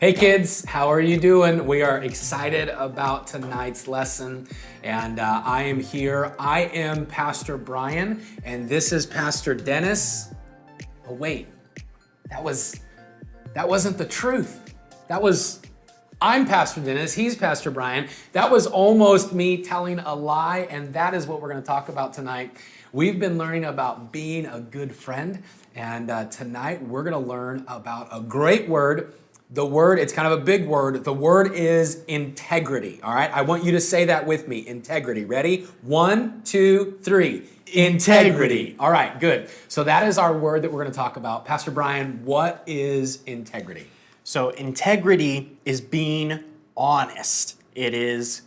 Hey kids, how are you doing? We are excited about tonight's lesson, and I am here. I am Pastor Brian, and this is Pastor Dennis. Oh wait, that wasn't the truth. I'm Pastor Dennis, he's Pastor Brian. That was almost me telling a lie, and that is what we're going to talk about tonight. We've been learning about being a good friend, and tonight we're going to learn about a great word. The word, it's kind of a big word. The word is integrity, all right? I want you to say that with me, integrity. Ready? 1, 2, 3. Integrity. All right, good. So that is our word that we're going to talk about. Pastor Brian, what is integrity? So integrity is being honest. It is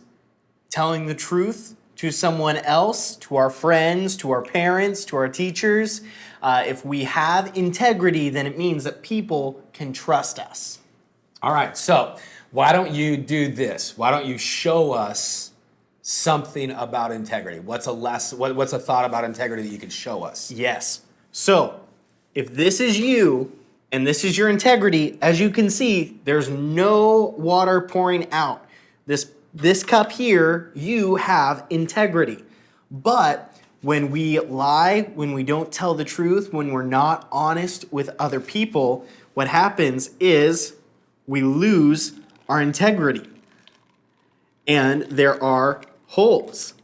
telling the truth to someone else, to our friends, to our parents, to our teachers. If we have integrity, then it means that people can trust us. All right, so why don't you do this? Why don't you show us something about integrity? What's a thought about integrity that you could show us? Yes. So if this is you and this is your integrity, as you can see, there's no water pouring out. This cup here, you have integrity. But when we lie, when we don't tell the truth, when we're not honest with other people, what happens is we lose our integrity. And there are holes.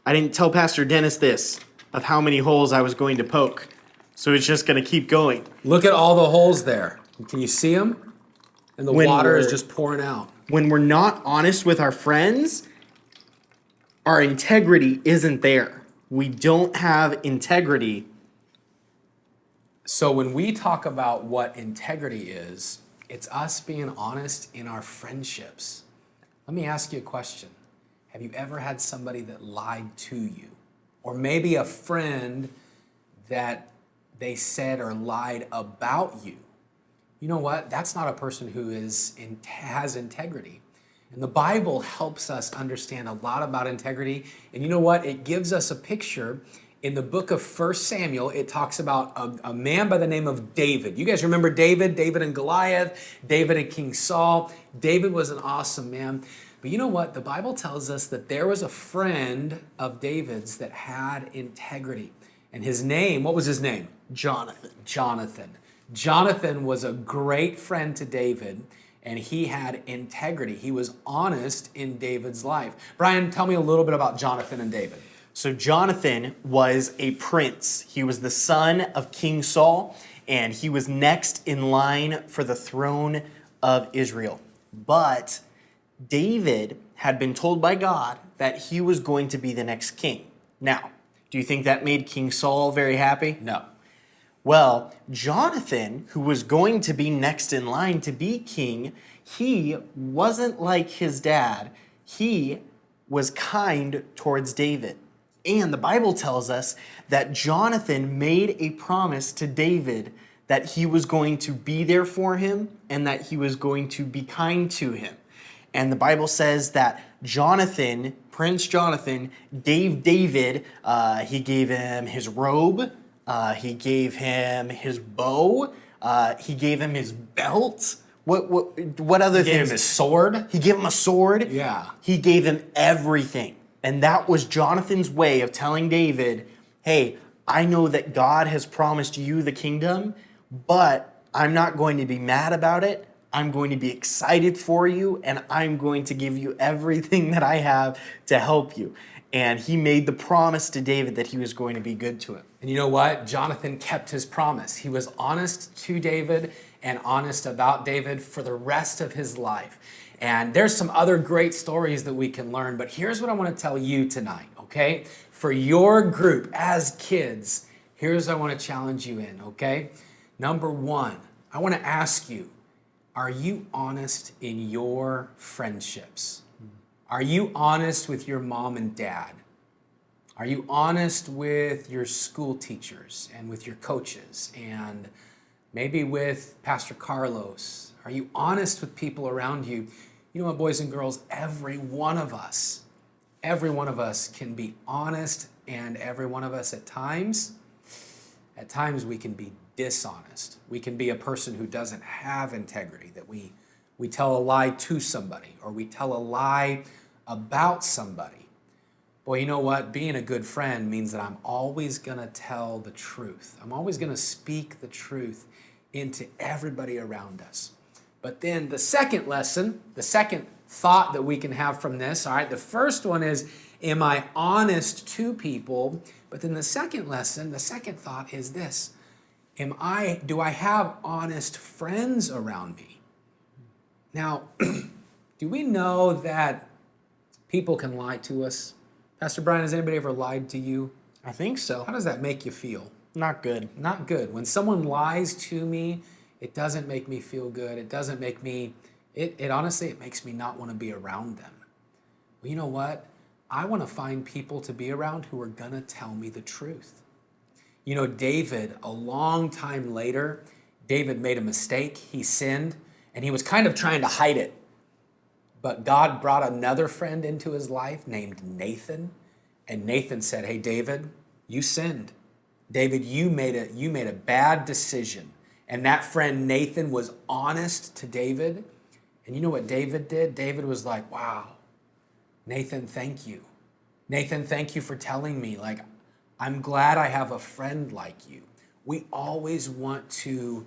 I didn't tell Pastor Dennis this, of how many holes I was going to poke. So it's just going to keep going. Look at all the holes there. Can you see them? And the water is just pouring out. When we're not honest with our friends, our integrity isn't there. We don't have integrity. So when we talk about what integrity is, it's us being honest in our friendships. Let me ask you a question. Have you ever had somebody that lied to you? Or maybe a friend that they said or lied about you? You know what? That's not a person who has integrity. And the Bible helps us understand a lot about integrity. And you know what? It gives us a picture. In the book of 1 Samuel, it talks about a man by the name of David. You guys remember David? David and Goliath, David and King Saul. David was an awesome man. But you know what? The Bible tells us that there was a friend of David's that had integrity. And his name, what was his name? Jonathan. Jonathan was a great friend to David, and he had integrity. He was honest in David's life. Brian, tell me a little bit about Jonathan and David. So Jonathan was a prince. He was the son of King Saul, and he was next in line for the throne of Israel. But David had been told by God that he was going to be the next king. Now, do you think that made King Saul very happy? No. Well, Jonathan, who was going to be next in line to be king, he wasn't like his dad. He was kind towards David. And the Bible tells us that Jonathan made a promise to David that he was going to be there for him and that he was going to be kind to him. And the Bible says that Jonathan, Prince Jonathan, gave David, he gave him his robe, he gave him his bow, he gave him his belt. What other things? He gave him his sword. He gave him a sword. Yeah. He gave him everything. And that was Jonathan's way of telling David, hey, I know that God has promised you the kingdom, but I'm not going to be mad about it. I'm going to be excited for you, and I'm going to give you everything that I have to help you. And he made the promise to David that he was going to be good to him. And you know what? Jonathan kept his promise. He was honest to David and honest about David for the rest of his life. And there's some other great stories that we can learn, but here's what I want to tell you tonight, okay? For your group as kids, here's what I want to challenge you in, okay? Number one, I want to ask you, are you honest in your friendships? Are you honest with your mom and dad? Are you honest with your school teachers and with your coaches and maybe with Pastor Carlos? Are you honest with people around you? You know what, boys and girls, every one of us can be honest, and every one of us at times we can be dishonest. We can be a person who doesn't have integrity, that we we tell a lie to somebody, or we tell a lie about somebody. Boy, you know what? Being a good friend means that I'm always going to tell the truth. I'm always going to speak the truth into everybody around us. But then the second lesson, the second thought that we can have from this, all right, the first one is, am I honest to people? But then the second lesson, the second thought is this: do I have honest friends around me? Now, do we know that people can lie to us? Pastor Brian, has anybody ever lied to you? I think so. How does that make you feel? Not good. Not good. When someone lies to me, it doesn't make me feel good. It doesn't make me, it honestly, it makes me not want to be around them. Well, you know what? I want to find people to be around who are going to tell me the truth. You know, David, a long time later, David made a mistake. He sinned, and he was kind of trying to hide it. But God brought another friend into his life named Nathan. And Nathan said, hey, David, you sinned. David, you made a bad decision. And that friend Nathan was honest to David. And you know what David did? David was like, wow, Nathan, thank you. Nathan, thank you for telling me. Like, I'm glad I have a friend like you. We always want to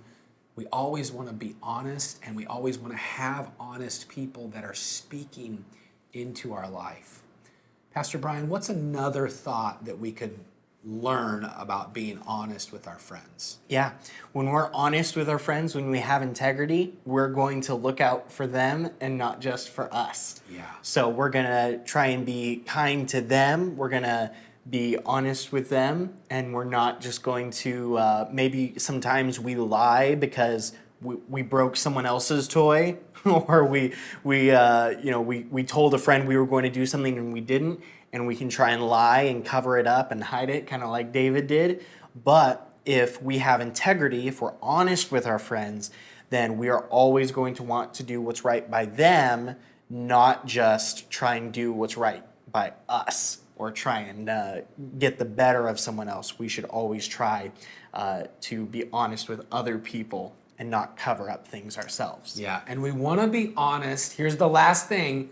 be honest, and we always want to have honest people that are speaking into our life. Pastor Brian, what's another thought that we could learn about being honest with our friends? Yeah, when we're honest with our friends, when we have integrity, we're going to look out for them and not just for us. Yeah. So we're going to try and be kind to them. We're going to be honest with them, and we're not just going to, maybe sometimes we lie because we broke someone else's toy, or we told a friend we were going to do something and we didn't, and we can try and lie and cover it up and hide it, kind of like David did. But if we have integrity, if we're honest with our friends, then we are always going to want to do what's right by them, not just try and do what's right by us, or try and get the better of someone else. We should always try to be honest with other people and not cover up things ourselves. Yeah, and we want to be honest. Here's the last thing.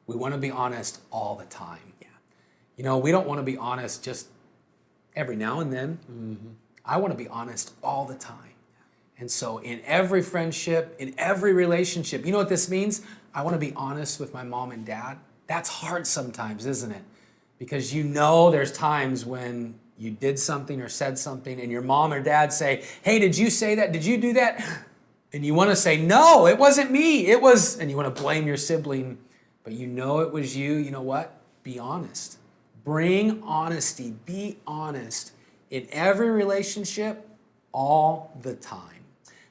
We want to be honest all the time. Yeah. You know, we don't want to be honest just every now and then. Mm-hmm. I want to be honest all the time. And so in every friendship, in every relationship, you know what this means? I want to be honest with my mom and dad. That's hard sometimes, isn't it? Because you know there's times when you did something or said something and your mom or dad say, hey, did you say that? Did you do that? And you want to say, no, it wasn't me. It was, and you want to blame your sibling, but you know it was you. You know what? Be honest. Bring honesty. Be honest in every relationship all the time.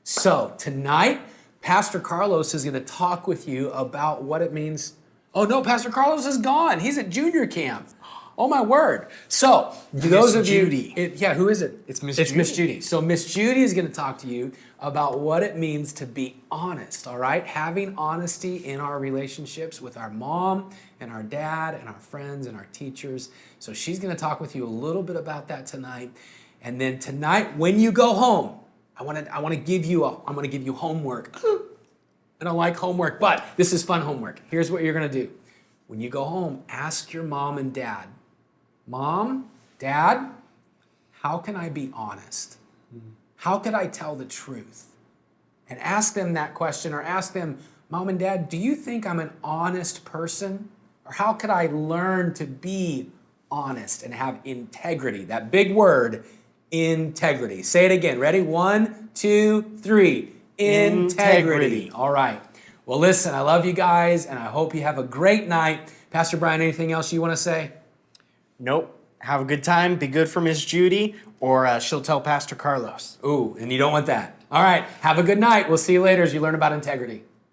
So tonight, Pastor Carlos is going to talk with you about what it means. Oh no, Pastor Carlos is gone. He's at junior camp. Oh my word. So, those of you, who is it? It's Miss Judy. It's Miss Judy. So Miss Judy is going to talk to you about what it means to be honest, all right? Having honesty in our relationships with our mom and our dad and our friends and our teachers. So she's going to talk with you a little bit about that tonight. And then tonight, when you go home, I'm going to give you homework. I don't like homework, but this is fun homework. Here's what you're going to do. When you go home, ask your mom and dad, Mom, Dad, how can I be honest? How could I tell the truth? And ask them that question, or ask them, Mom and Dad, do you think I'm an honest person? Or how could I learn to be honest and have integrity? That big word, integrity. Say it again. Ready? 1, 2, 3. Integrity. All right. Well, listen, I love you guys, and I hope you have a great night. Pastor Brian, anything else you want to say? Nope. Have a good time. Be good for Miss Judy, or she'll tell Pastor Carlos. Ooh, and you don't want that. All right. Have a good night. We'll see you later as you learn about integrity.